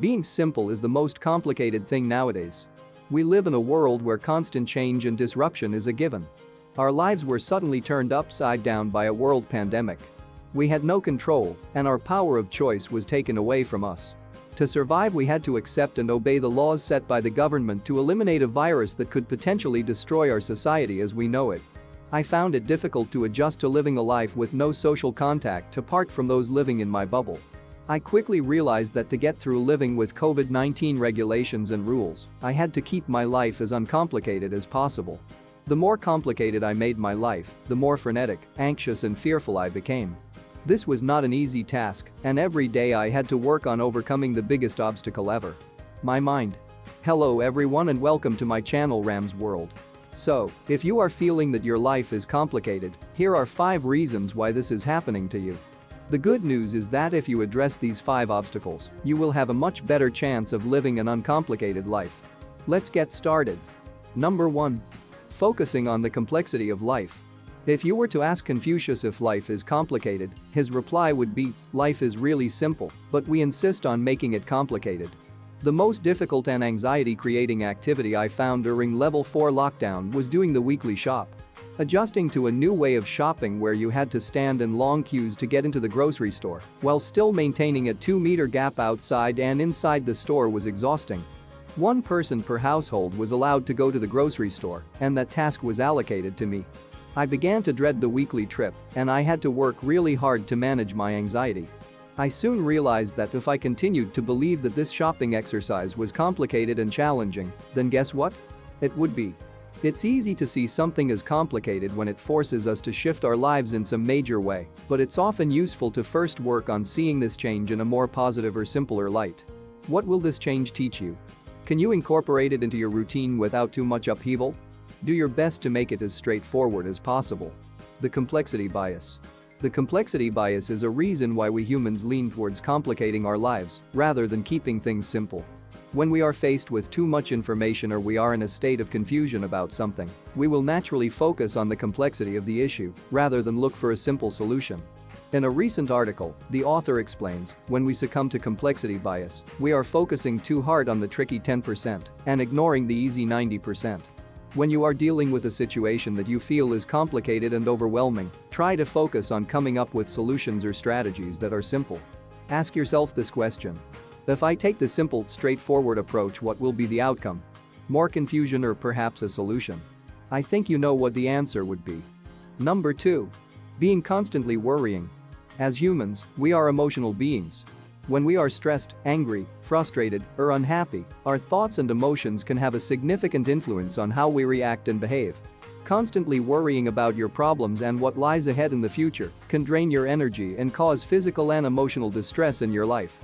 Being simple is the most complicated thing nowadays. We live in a world where constant change and disruption is a given. Our lives were suddenly turned upside down by a world pandemic. We had no control, and our power of choice was taken away from us. To survive, we had to accept and obey the laws set by the government to eliminate a virus that could potentially destroy our society as we know it. I found it difficult to adjust to living a life with no social contact apart from those living in my bubble. I quickly realized that to get through living with COVID-19 regulations and rules, I had to keep my life as uncomplicated as possible. The more complicated I made my life, the more frenetic, anxious and fearful I became. This was not an easy task, and every day I had to work on overcoming the biggest obstacle ever: my mind. Hello everyone and welcome to my channel Ramz World. So, if you are feeling that your life is complicated, here are 5 reasons why this is happening to you. The good news is that if you address these 5 obstacles, you will have a much better chance of living an uncomplicated life. Let's get started. Number 1. Focusing on the complexity of life. If you were to ask Confucius if life is complicated, his reply would be, life is really simple, but we insist on making it complicated. The most difficult and anxiety-creating activity I found during level 4 lockdown was doing the weekly shop. Adjusting to a new way of shopping where you had to stand in long queues to get into the grocery store, while still maintaining a 2-meter gap outside and inside the store was exhausting. One person per household was allowed to go to the grocery store, and that task was allocated to me. I began to dread the weekly trip, and I had to work really hard to manage my anxiety. I soon realized that if I continued to believe that this shopping exercise was complicated and challenging, then guess what? It would be. It's easy to see something as complicated when it forces us to shift our lives in some major way, but it's often useful to first work on seeing this change in a more positive or simpler light. What will this change teach you? Can you incorporate it into your routine without too much upheaval? Do your best to make it as straightforward as possible. The complexity bias. The complexity bias is a reason why we humans lean towards complicating our lives rather than keeping things simple. When we are faced with too much information or we are in a state of confusion about something, we will naturally focus on the complexity of the issue rather than look for a simple solution. In a recent article, the author explains, when we succumb to complexity bias, we are focusing too hard on the tricky 10% and ignoring the easy 90%. When you are dealing with a situation that you feel is complicated and overwhelming, try to focus on coming up with solutions or strategies that are simple. Ask yourself this question: if I take the simple, straightforward approach, what will be the outcome? More confusion or perhaps a solution? I think you know what the answer would be. Number 2. Being constantly worrying. As humans, we are emotional beings. When we are stressed, angry, frustrated, or unhappy, our thoughts and emotions can have a significant influence on how we react and behave. Constantly worrying about your problems and what lies ahead in the future can drain your energy and cause physical and emotional distress in your life.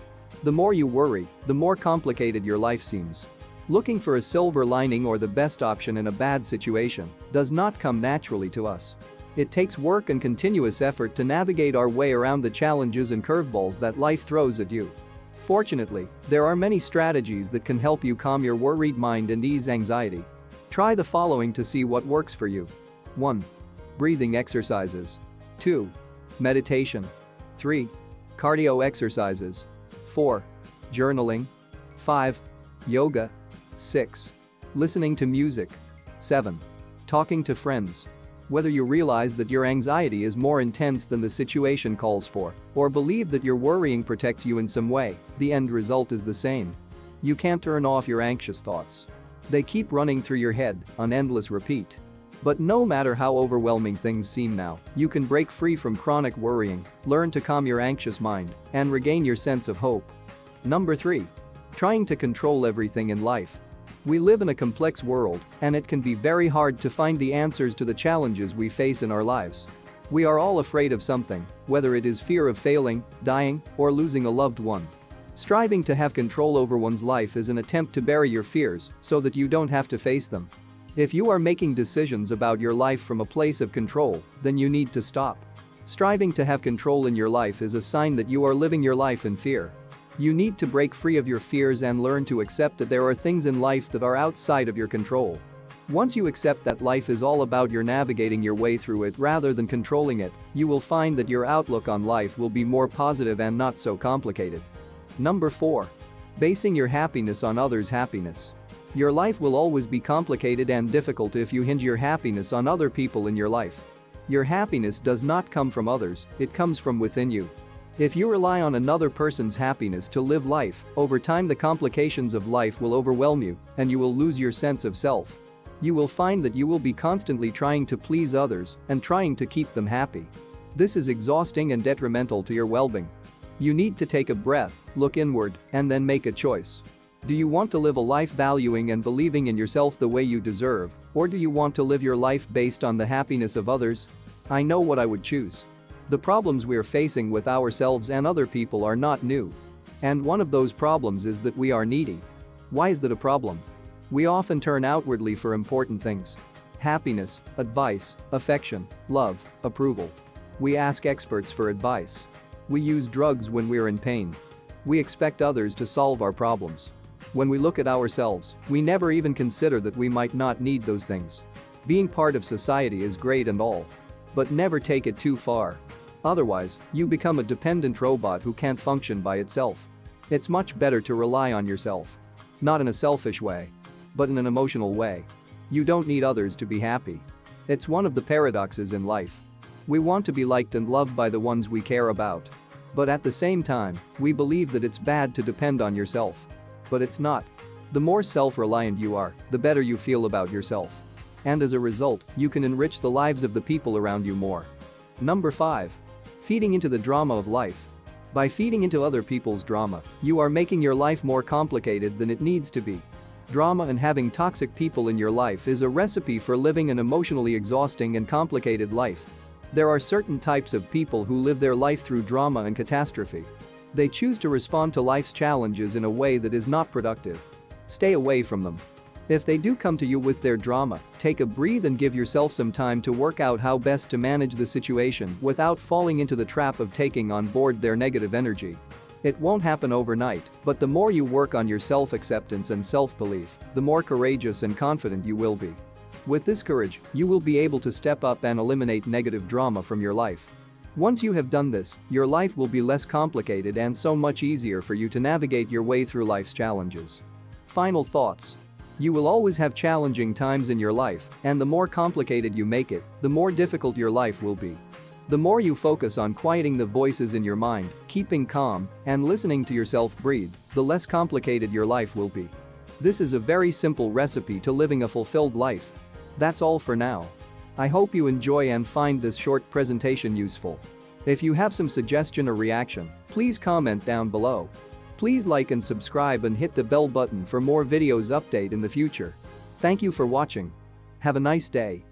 The more you worry, the more complicated your life seems. Looking for a silver lining or the best option in a bad situation does not come naturally to us. It takes work and continuous effort to navigate our way around the challenges and curveballs that life throws at you. Fortunately, there are many strategies that can help you calm your worried mind and ease anxiety. Try the following to see what works for you. 1. Breathing exercises. 2. Meditation. 3. Cardio exercises. 4. Journaling. 5. Yoga. 6. Listening to music. 7. Talking to friends. Whether you realize that your anxiety is more intense than the situation calls for, or believe that your worrying protects you in some way, the end result is the same. You can't turn off your anxious thoughts. They keep running through your head on endless repeat. But no matter how overwhelming things seem now, you can break free from chronic worrying, learn to calm your anxious mind, and regain your sense of hope. Number 3. Trying to control everything in life. We live in a complex world, and it can be very hard to find the answers to the challenges we face in our lives. We are all afraid of something, whether it is fear of failing, dying, or losing a loved one. Striving to have control over one's life is an attempt to bury your fears so that you don't have to face them. If you are making decisions about your life from a place of control, then you need to stop. Striving to have control in your life is a sign that you are living your life in fear. You need to break free of your fears and learn to accept that there are things in life that are outside of your control. Once you accept that life is all about your navigating your way through it rather than controlling it, you will find that your outlook on life will be more positive and not so complicated. Number 4. Basing your happiness on others' happiness. Your life will always be complicated and difficult if you hinge your happiness on other people in your life. Your happiness does not come from others, it comes from within you. If you rely on another person's happiness to live life, over time the complications of life will overwhelm you, and you will lose your sense of self. You will find that you will be constantly trying to please others and trying to keep them happy. This is exhausting and detrimental to your well-being. You need to take a breath, look inward, and then make a choice. Do you want to live a life valuing and believing in yourself the way you deserve, or do you want to live your life based on the happiness of others? I know what I would choose. The problems we are facing with ourselves and other people are not new. And one of those problems is that we are needy. Why is that a problem? We often turn outwardly for important things. Happiness, advice, affection, love, approval. We ask experts for advice. We use drugs when we're in pain. We expect others to solve our problems. When we look at ourselves, we never even consider that we might not need those things. Being part of society is great and all. But never take it too far. Otherwise, you become a dependent robot who can't function by itself. It's much better to rely on yourself. Not in a selfish way, but in an emotional way. You don't need others to be happy. It's one of the paradoxes in life. We want to be liked and loved by the ones we care about. But at the same time, we believe that it's bad to depend on yourself. But it's not. The more self-reliant you are, the better you feel about yourself. And as a result, you can enrich the lives of the people around you more. Number 5. Feeding into the drama of life. By feeding into other people's drama, you are making your life more complicated than it needs to be. Drama and having toxic people in your life is a recipe for living an emotionally exhausting and complicated life. There are certain types of people who live their life through drama and catastrophe. They choose to respond to life's challenges in a way that is not productive. Stay away from them. If they do come to you with their drama, take a breath and give yourself some time to work out how best to manage the situation without falling into the trap of taking on board their negative energy. It won't happen overnight, but the more you work on your self-acceptance and self-belief, the more courageous and confident you will be. With this courage, you will be able to step up and eliminate negative drama from your life. Once you have done this, your life will be less complicated and so much easier for you to navigate your way through life's challenges. Final thoughts. You will always have challenging times in your life, and the more complicated you make it, the more difficult your life will be. The more you focus on quieting the voices in your mind, keeping calm, and listening to yourself breathe, the less complicated your life will be. This is a very simple recipe to living a fulfilled life. That's all for now. I hope you enjoy and find this short presentation useful. If you have some suggestion or reaction, please comment down below. Please like and subscribe and hit the bell button for more videos update in the future. Thank you for watching. Have a nice day.